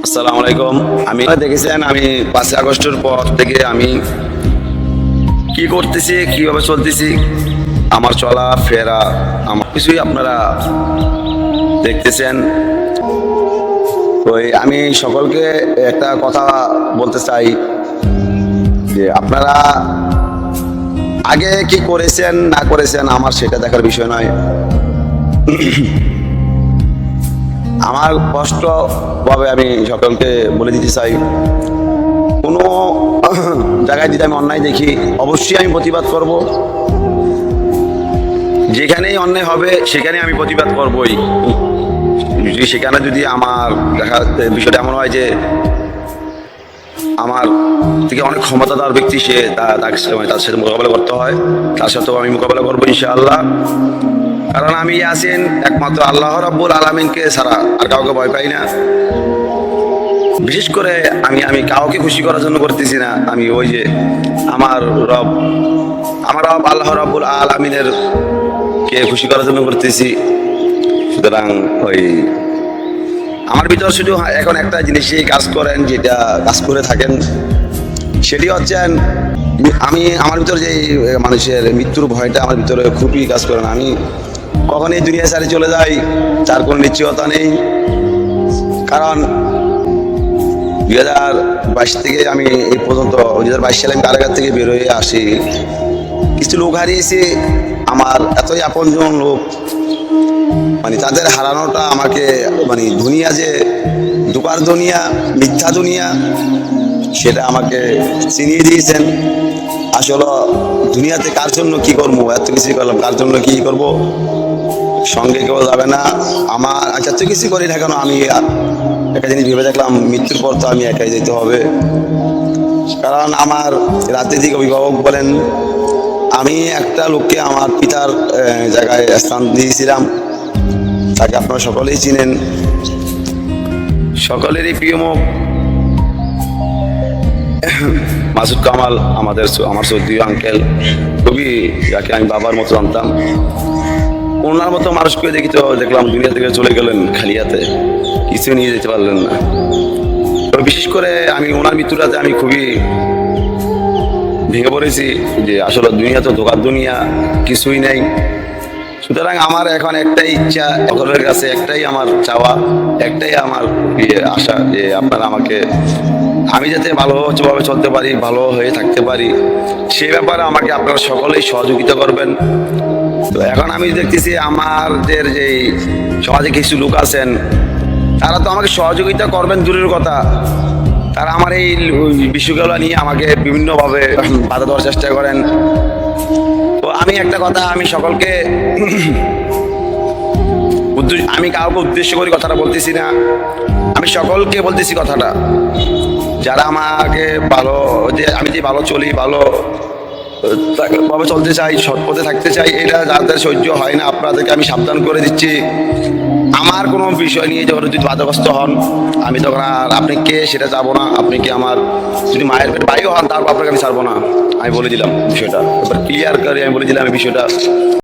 আসসালামু আলাইকুম। আমি দেখেছেন আমি 5ই আগস্টের পর থেকে আমি কি করতেছি, কিভাবে চলতেছি, আমার চলা ফেরা, আমার কিছুই আপনারা দেখতেছেন। ওই আমি সকলকে একটা কথা বলতে চাই যে আপনারা আগে কি করেছেন না করেছেন আমার সেটা দেখার বিষয় নয়। আমার স্পষ্টভাবে আমি সকলকে বলে দিতে চাই, কোনো জায়গায় যদি আমি অন্যায় দেখি অবশ্যই আমি প্রতিবাদ করব। যেখানেই অন্যায় হবে সেখানে আমি প্রতিবাদ করবই। সেখানে যদি আমার দেখা বিষয়টা এমন হয় যে আমার থেকে অনেক ক্ষমতাধর ব্যক্তি, সে তার সাথে মোকাবেলা করতে হয়, তার সাথেও আমি মোকাবেলা করবো ইনশাআল্লাহ। কারণ আমি আছেন একমাত্র আল্লাহ রাব্বুল আলামিনকে ছাড়া আর কাউকে ভয় পাই না। বিশেষ করে আমি কাউকে খুশি করার জন্য করতেছি না, আমি ওই যে আমার রব আল্লাহ রাব্বুল আলামিনের কে খুশি করার জন্য করতেছি। সুতরাং ওই আমার ভিতর শুধু এখন একটা জিনিসই কাজ করেন, যেটা কাজ করে থাকেন, সেটি হচ্ছেন আমার ভিতরে যে মানুষের মৃত্যুর ভয়টা আমার ভিতরে খুবই কাজ করে না। আমি কখনই দুনিয়া ছাড়ে চলে যাই তার কোনো নিশ্চয়তা নেই। কারণ 2022 থেকে আমি এই পর্যন্ত 2022 সালে আমি কারাগার থেকে বের হয়ে আসি। কিছু লোক হারিয়েছি, আমার এতই আপনজন লোক, মানে তাদের হারানোটা আমাকে মানে দুনিয়া যে দুপার দুনিয়া, মিথ্যা দুনিয়া, সেটা আমাকে চিনিয়ে দিয়েছেন। আসলে দুনিয়াতে কার জন্য কি করবো, এত কিছু করলাম, কার জন্য কি করব, সঙ্গে কেউ যাবে না আমার। এত কিছু করি না কেন, আমি একটা জিনিস ভেবে দেখলাম, মৃত্যুর পর তো আমি একাই যেতে হবে। কারণ আমার রাজনৈতিক অভিভাবক বলেন, আমি একটা লোককে আমার পিতার জায়গায় স্থান দিয়েছিলাম, তাকে আপনারা সকলেই চিনেন, সকলেরই প্রিয় মুখ মাসুদ কামাল, আমার সৌদি আঙ্কেল, খুবই যাকে আমি বাবার মতো জানতাম। ওনার মতো মানুষকে দেখি তো দেখলাম দুনিয়া থেকে চলে গেলেন খালি হাতে, কিছু নিয়ে যেতে পারলেন না। তো বিশেষ করে আমি ওনার মৃত্যুটাতে আমি খুবই ভেঙে পড়েছি যে আসলে দুনিয়া তো ধোকার দুনিয়া, কিছুই নেই। সুতরাং আমার এখন একটাই ইচ্ছা, সকলের কাছে একটাই আমার চাওয়া, একটাই আমার আশা যে আপনারা আমাকে, আমি যাতে ভালোভাবে চলতে পারি, ভালো হয়ে থাকতে পারি, সে ব্যাপারে আমাকে আপনারা সকলেই সহযোগিতা করবেন। তো এখন আমি দেখতেছি আমাদের যে সমাজে কিছু লোক আছেন, তারা তো আমাকে সহযোগিতা করবেন দূরের কথা, তারা আমার এই বিষয়গুলো নিয়ে আমাকে বিভিন্নভাবে বাধা দেওয়ার চেষ্টা করেন। তো আমি একটা কথা আমি সকলকে আমি কাউকে উদ্দেশ্য করে কথাটা বলতেছি না, আমি সকলকে বলতেছি কথাটা, যারা আমাকে ভালো, যে আমি যে ভালো চলি, ভালো ভাবে চলতে চাই, সৎ পথে থাকতে চাই, এটা যাদের সহ্য হয় না আপনাদেরকে আমি সাবধান করে দিচ্ছি। আমার কোনো বিষয় নিয়ে যখন যদি বাধাগ্রস্ত হন, আমি তখন আর আপনি কে সেটা যাবো না। আপনি কি আমার যদি মায়ের পেট ভাইও হন, তারপর আপনাকে আমি ছাড়বো না। আমি বলে দিলাম বিষয়টা, এবার ক্লিয়ার করে আমি বলে দিলাম এই বিষয়টা।